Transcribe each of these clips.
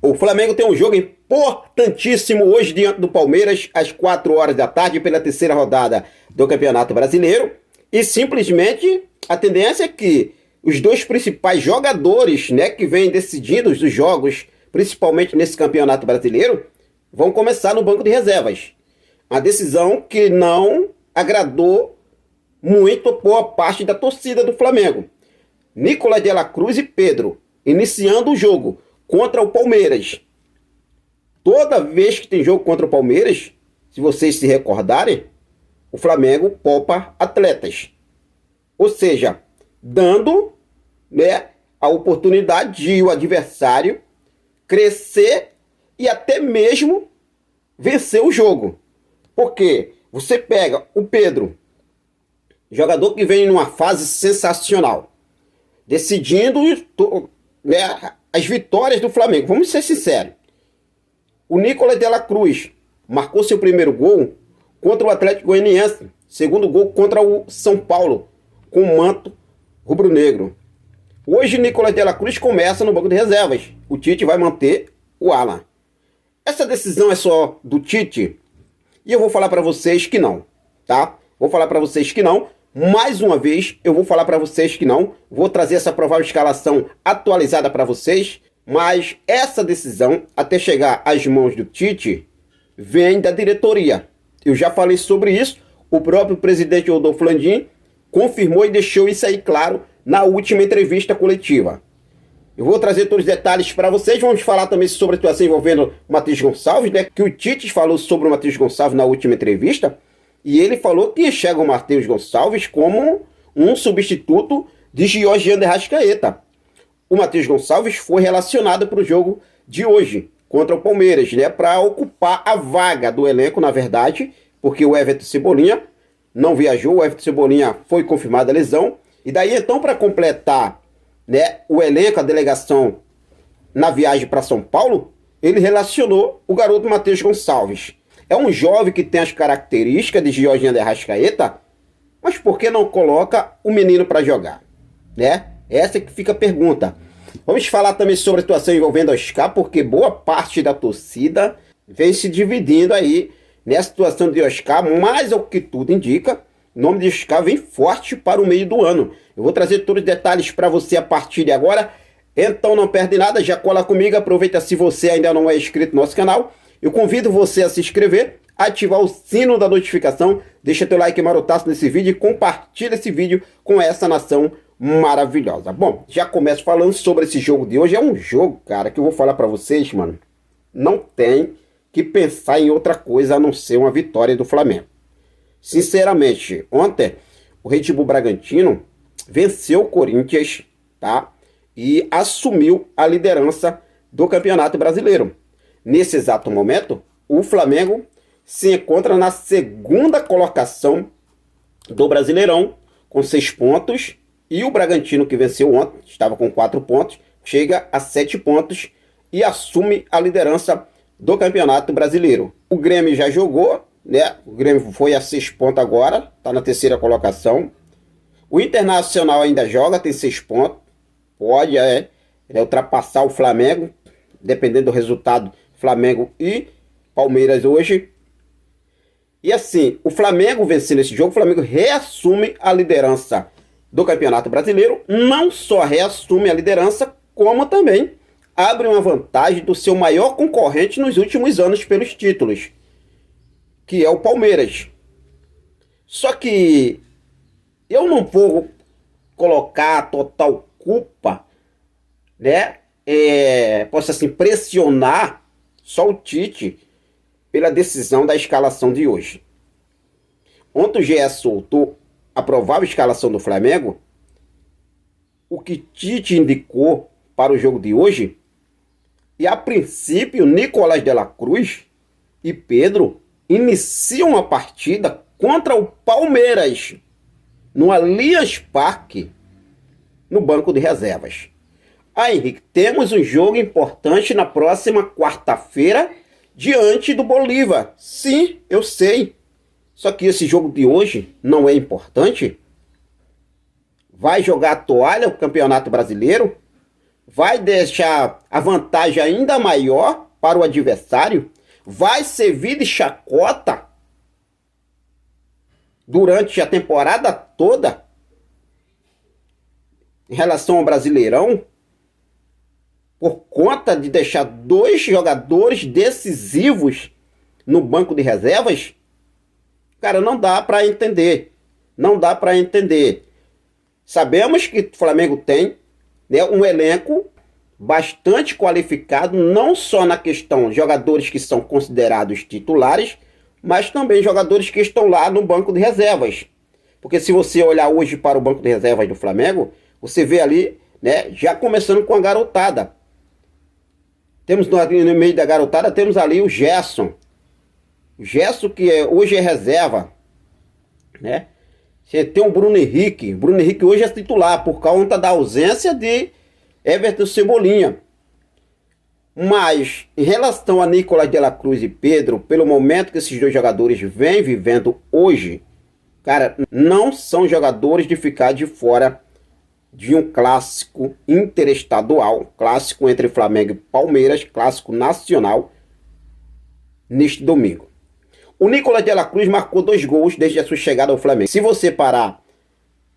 O Flamengo tem um jogo importantíssimo hoje diante do Palmeiras, às 4 horas da tarde, pela terceira rodada do Campeonato Brasileiro. E simplesmente a tendência é que os dois principais jogadores, né, que vêm decidindo os jogos, principalmente nesse Campeonato Brasileiro, vão começar no banco de reservas. A decisão que não agradou muito boa parte da torcida do Flamengo. Nicolás de la Cruz e Pedro iniciando o jogo contra o Palmeiras. Toda vez que tem jogo contra o Palmeiras, se vocês se recordarem, o Flamengo poupa atletas. Ou seja, dando, né, a oportunidade de o adversário crescer e até mesmo vencer o jogo. Porque você pega o Pedro, jogador que vem numa fase sensacional, decidindo, né, as vitórias do Flamengo. Vamos ser sinceros. O Nicolás de la Cruz marcou seu primeiro gol contra o Atlético Goianiense. Segundo gol contra o São Paulo, com o manto rubro-negro. Hoje, Nicolás de la Cruz começa no banco de reservas. O Tite vai manter o Alan. Essa decisão é só do Tite? E eu vou falar para vocês que não, tá? Vou falar para vocês que não. Mais uma vez, eu vou falar para vocês que não. Vou trazer essa provável escalação atualizada para vocês. Mas essa decisão, até chegar às mãos do Tite, vem da diretoria. Eu já falei sobre isso. O próprio presidente Rodolfo Landim confirmou e deixou isso aí claro na última entrevista coletiva. Eu vou trazer todos os detalhes para vocês. Vamos falar também sobre a situação envolvendo o Matheus Gonçalves, né? Que o Tite falou sobre o Matheus Gonçalves na última entrevista. E ele falou que enxerga o Matheus Gonçalves como um substituto de Georgian de Arrascaeta. O Matheus Gonçalves foi relacionado para o jogo de hoje contra o Palmeiras, né? Para ocupar a vaga do elenco, na verdade, porque o Everton Cebolinha não viajou. O Everton Cebolinha foi confirmada a lesão. E daí, então, para completar, né, o elenco, a delegação na viagem para São Paulo, ele relacionou o garoto Matheus Gonçalves. É um jovem que tem as características de Georgian de Arrascaeta, mas por que não coloca o menino para jogar? Né? Essa é que fica a pergunta. Vamos falar também sobre a situação envolvendo o Oscar, porque boa parte da torcida vem se dividindo aí nessa situação de Oscar, mas ao que tudo indica, o nome de Oscar vem forte para o meio do ano. Eu vou trazer todos os detalhes para você a partir de agora. Então não perde nada, já cola comigo. Aproveita, se você ainda não é inscrito no nosso canal. Eu convido você a se inscrever, ativar o sino da notificação. Deixa teu like marotaço nesse vídeo e compartilha esse vídeo com essa nação maravilhosa. Bom, já começo falando sobre esse jogo de hoje. É um jogo, cara, que eu vou falar para vocês, mano. Não tem que pensar em outra coisa a não ser uma vitória do Flamengo. Sinceramente, ontem o Red Bull Bragantino venceu o Corinthians, tá? E assumiu a liderança do Campeonato Brasileiro. Nesse exato momento, o Flamengo se encontra na segunda colocação do Brasileirão, com 6 pontos. E o Bragantino, que venceu ontem, estava com 4 pontos, chega a 7 pontos e assume a liderança do Campeonato Brasileiro. O Grêmio já jogou, né? O Grêmio foi a 6 pontos agora, está na terceira colocação. O Internacional ainda joga, tem 6 pontos. Pode ultrapassar o Flamengo, dependendo do resultado, Flamengo e Palmeiras hoje. E assim, o Flamengo vencendo esse jogo, o Flamengo reassume a liderança do Campeonato Brasileiro. Não só reassume a liderança, como também abre uma vantagem do seu maior concorrente nos últimos anos pelos títulos, que é o Palmeiras. Só que eu não vou colocar a total culpa, né? Posso assim pressionar só o Tite pela decisão da escalação de hoje. Ontem o GE soltou a provável escalação do Flamengo. O que Tite indicou para o jogo de hoje, e a princípio Nicolás de la Cruz e Pedro iniciam a partida contra o Palmeiras no Allianz Parque, no banco de reservas. Aí, Henrique, temos um jogo importante na próxima quarta-feira diante do Bolívar. Sim, eu sei. Só que esse jogo de hoje não é importante? Vai jogar a toalha o Campeonato Brasileiro? vai deixar a vantagem ainda maior para o adversário, vai servir de chacota durante a temporada toda em relação ao Brasileirão, por conta de deixar 2 jogadores decisivos no banco de reservas. Cara, não dá para entender. Não dá para entender. Sabemos que o Flamengo tem, né, um elenco bastante qualificado, não só na questão de jogadores que são considerados titulares, mas também jogadores que estão lá no banco de reservas. Porque se você olhar hoje para o banco de reservas do Flamengo, você vê ali, né, já começando com a garotada. Temos no meio da garotada, temos ali o Gerson. O Gerson que hoje é reserva, né? Você tem o Bruno Henrique. O Bruno Henrique hoje é titular por conta da ausência de Everton Cebolinha. Mas em relação a Nicolás de la Cruz e Pedro, pelo momento que esses 2 jogadores vêm vivendo hoje, cara, não são jogadores de ficar de fora de um clássico interestadual, clássico entre Flamengo e Palmeiras, clássico nacional, neste domingo. O Nicolás de la Cruz marcou 2 gols desde a sua chegada ao Flamengo. Se você parar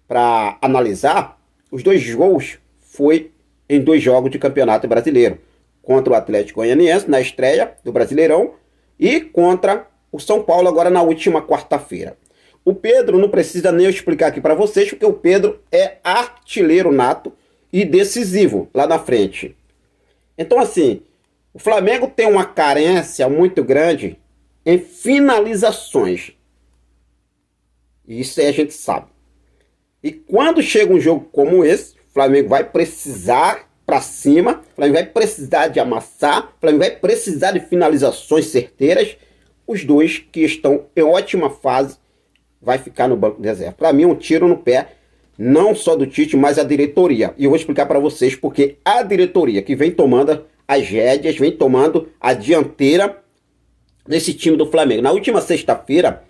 para analisar, os 2 gols foi em 2 jogos de Campeonato Brasileiro, contra o Atlético Goianiense na estreia do Brasileirão e contra o São Paulo agora na última quarta-feira. O Pedro não precisa nem eu explicar aqui para vocês, porque o Pedro é artilheiro nato e decisivo lá na frente. Então assim, o Flamengo tem uma carência muito grande em finalizações. Isso aí a gente sabe. E quando chega um jogo como esse, o Flamengo vai precisar para cima, o Flamengo vai precisar de amassar, o Flamengo vai precisar de finalizações certeiras. Os 2 que estão em ótima fase vai ficar no banco de reserva. Para mim é um tiro no pé, não só do Tite, mas a diretoria. E eu vou explicar para vocês porque a diretoria que vem tomando as rédeas, vem tomando a dianteira nesse time do Flamengo. Na última sexta-feira,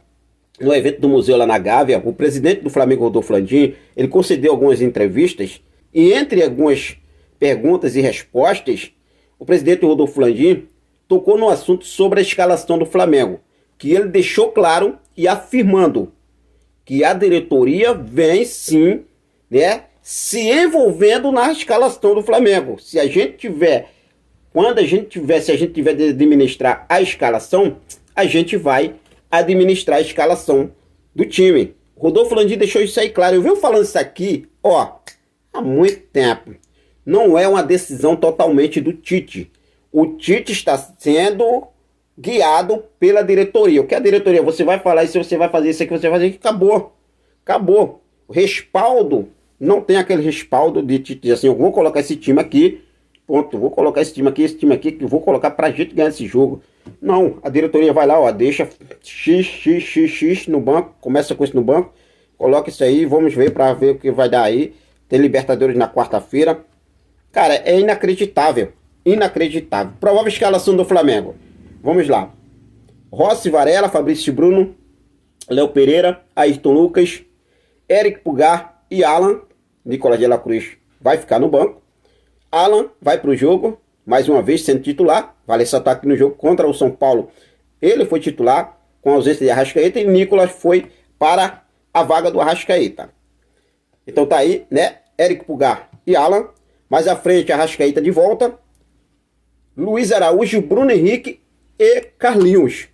no evento do museu lá na Gávea, o presidente do Flamengo, Rodolfo Landim, ele concedeu algumas entrevistas e entre algumas perguntas e respostas, o presidente Rodolfo Landim tocou no assunto sobre a escalação do Flamengo, que ele deixou claro e afirmando que a diretoria vem sim, né, se envolvendo na escalação do Flamengo. Se a gente tiver de administrar a escalação, a gente vai administrar a escalação do time. Rodolfo Landim deixou isso aí claro. Eu venho falando isso aqui, há muito tempo. Não é uma decisão totalmente do Tite. O Tite está sendo guiado pela diretoria. O que a diretoria? Você vai falar isso, você vai fazer isso aqui, você vai fazer isso, acabou. Acabou. O respaldo, não tem aquele respaldo de Tite assim, eu vou colocar esse time aqui, ponto, vou colocar esse time aqui, que eu vou colocar pra gente ganhar esse jogo. Não, a diretoria vai lá, deixa x no banco, começa com isso no banco, coloca isso aí, vamos ver pra ver o que vai dar aí. Tem Libertadores na quarta-feira. Cara, é inacreditável. Inacreditável. Provável escalação do Flamengo. Vamos lá. Rossi, Varela, Fabrício Bruno, Léo Pereira, Ayrton Lucas, Eric Pulgar e Alan. Nicolás de la Cruz vai ficar no banco. Alan vai para o jogo, mais uma vez sendo titular. Vale ressaltar que no jogo contra o São Paulo ele foi titular, com a ausência de Arrascaeta, e Nicolás foi para a vaga do Arrascaeta. Então tá aí, né? Eric Pulgar e Alan. Mais à frente, Arrascaeta de volta. Luiz Araújo, Bruno Henrique e Carlinhos.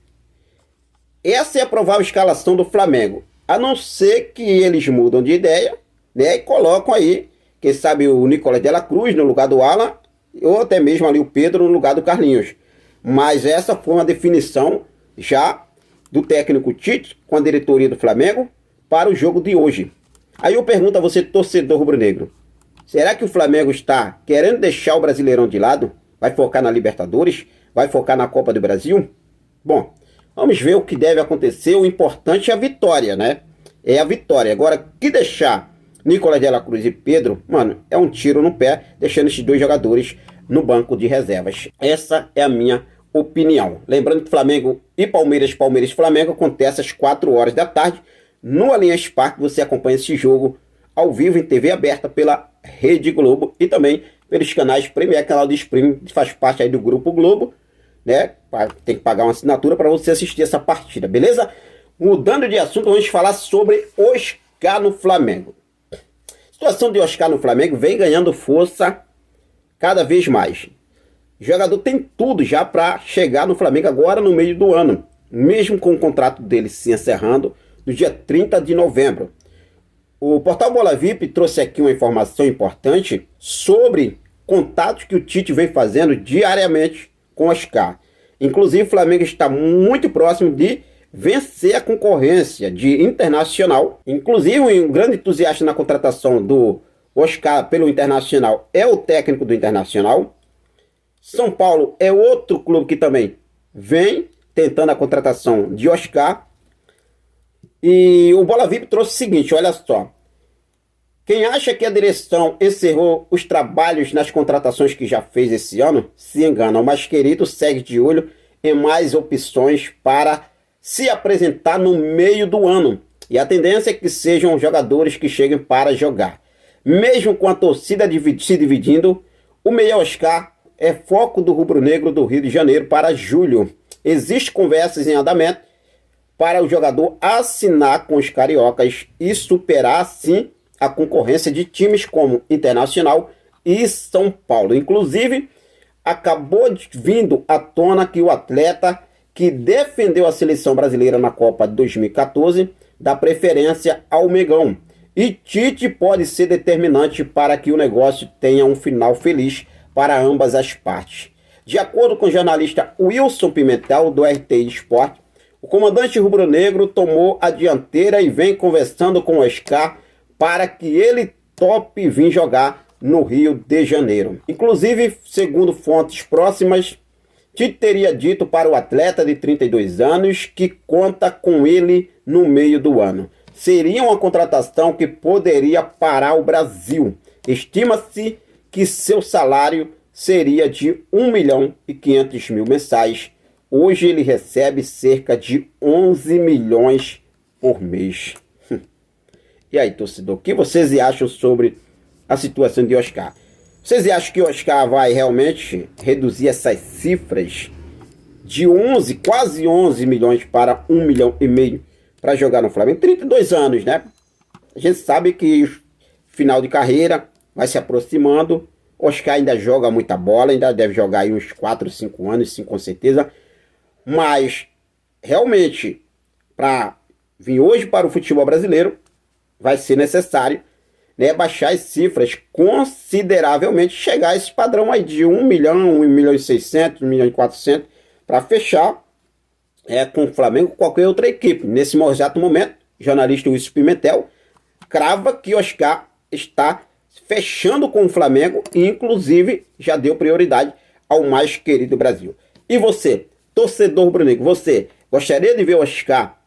Essa é a provável escalação do Flamengo. A não ser que eles mudam de ideia, né? E colocam aí, quem sabe, o Nicolás de la Cruz no lugar do Alan, ou até mesmo ali o Pedro no lugar do Carlinhos. Mas essa foi uma definição já do técnico Tite com a diretoria do Flamengo para o jogo de hoje. Aí eu pergunto a você, torcedor rubro-negro, será que o Flamengo está querendo deixar o Brasileirão de lado? Vai focar na Libertadores? Vai focar na Copa do Brasil? Bom, vamos ver o que deve acontecer. O importante é a vitória, né? É a vitória. Agora, que deixar Nicolás de la Cruz e Pedro, mano, é um tiro no pé, deixando esses dois jogadores no banco de reservas. Essa é a minha opinião. Lembrando que Flamengo e Palmeiras, Palmeiras e Flamengo acontece às 4 horas da tarde no Allianz Parque. Você acompanha esse jogo ao vivo em TV aberta pela Rede Globo e também pelos canais Premier, canal de streaming, que faz parte aí do Grupo Globo, né? Tem que pagar uma assinatura para você assistir essa partida, beleza? Mudando de assunto, vamos falar sobre Oscar no Flamengo. A situação de Oscar no Flamengo vem ganhando força cada vez mais. O jogador tem tudo já para chegar no Flamengo agora no meio do ano, mesmo com o contrato dele se encerrando no dia 30 de novembro. O portal Bola VIP trouxe aqui uma informação importante sobre contatos que o Tite vem fazendo diariamente com Oscar. Inclusive, o Flamengo está muito próximo de vencer a concorrência de Internacional. Inclusive, um grande entusiasta na contratação do Oscar pelo Internacional é o técnico do Internacional. São Paulo é outro clube que também vem tentando a contratação de Oscar. E o Bola VIP trouxe o seguinte, olha só. Quem acha que a direção encerrou os trabalhos nas contratações que já fez esse ano, se engana. O mais querido segue de olho em mais opções para se apresentar no meio do ano. E a tendência é que sejam jogadores que cheguem para jogar. Mesmo com a torcida se dividindo, o meia Oscar é foco do rubro-negro do Rio de Janeiro para julho. Existem conversas em andamento para o jogador assinar com os cariocas e superar, sim, a concorrência de times como Internacional e São Paulo. Inclusive, acabou vindo à tona que o atleta que defendeu a seleção brasileira na Copa de 2014 dá preferência ao Mengão. E Tite pode ser determinante para que o negócio tenha um final feliz para ambas as partes. De acordo com o jornalista Wilson Pimentel, do RT Sport, o comandante rubro-negro tomou a dianteira e vem conversando com o Oscar para que ele tope vir jogar no Rio de Janeiro. Inclusive, segundo fontes próximas, Tite teria dito para o atleta de 32 anos que conta com ele no meio do ano. Seria uma contratação que poderia parar o Brasil. Estima-se que seu salário seria de 1.500.000 mensais. Hoje ele recebe cerca de 11 milhões por mês. E aí, torcedor, o que vocês acham sobre a situação de Oscar? Vocês acham que o Oscar vai realmente reduzir essas cifras de 11, quase 11 milhões para 1,5 milhão para jogar no Flamengo? 32 anos, né? A gente sabe que o final de carreira vai se aproximando. Oscar ainda joga muita bola, ainda deve jogar aí uns 4, 5 anos, sim, com certeza. Mas, realmente, para vir hoje para o futebol brasileiro, vai ser necessário, né, baixar as cifras consideravelmente, chegar a esse padrão aí de 1 milhão, 1.600.000, 1.400.000, para fechar com o Flamengo ou qualquer outra equipe. Nesse exato momento, o jornalista Wilson Pimentel crava que Oscar está fechando com o Flamengo e, inclusive, já deu prioridade ao mais querido Brasil. E você, torcedor rubro-negro, você gostaria de ver o Oscar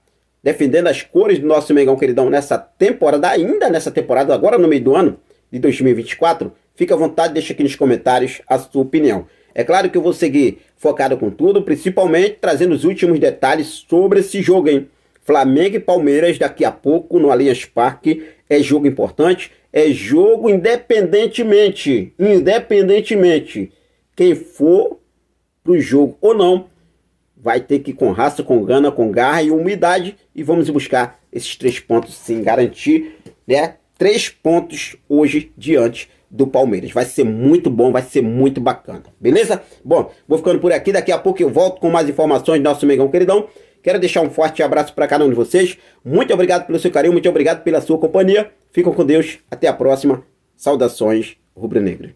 defendendo as cores do nosso Mengão queridão nessa temporada, ainda nessa temporada, agora no meio do ano de 2024? Fica à vontade, deixa aqui nos comentários a sua opinião. É claro que eu vou seguir focado com tudo, principalmente trazendo os últimos detalhes sobre esse jogo, hein? Flamengo e Palmeiras daqui a pouco no Allianz Parque. É jogo importante, é jogo independentemente quem for pro jogo ou não, vai ter que ir com raça, com gana, com garra e humildade, e vamos buscar esses 3 pontos sem garantir, né? 3 pontos hoje diante do Palmeiras. Vai ser muito bom, vai ser muito bacana, beleza? Bom, vou ficando por aqui, daqui a pouco eu volto com mais informações do nosso Mengão queridão. Quero deixar um forte abraço para cada um de vocês. Muito obrigado pelo seu carinho, muito obrigado pela sua companhia. Fiquem com Deus, até a próxima. Saudações rubro-negras.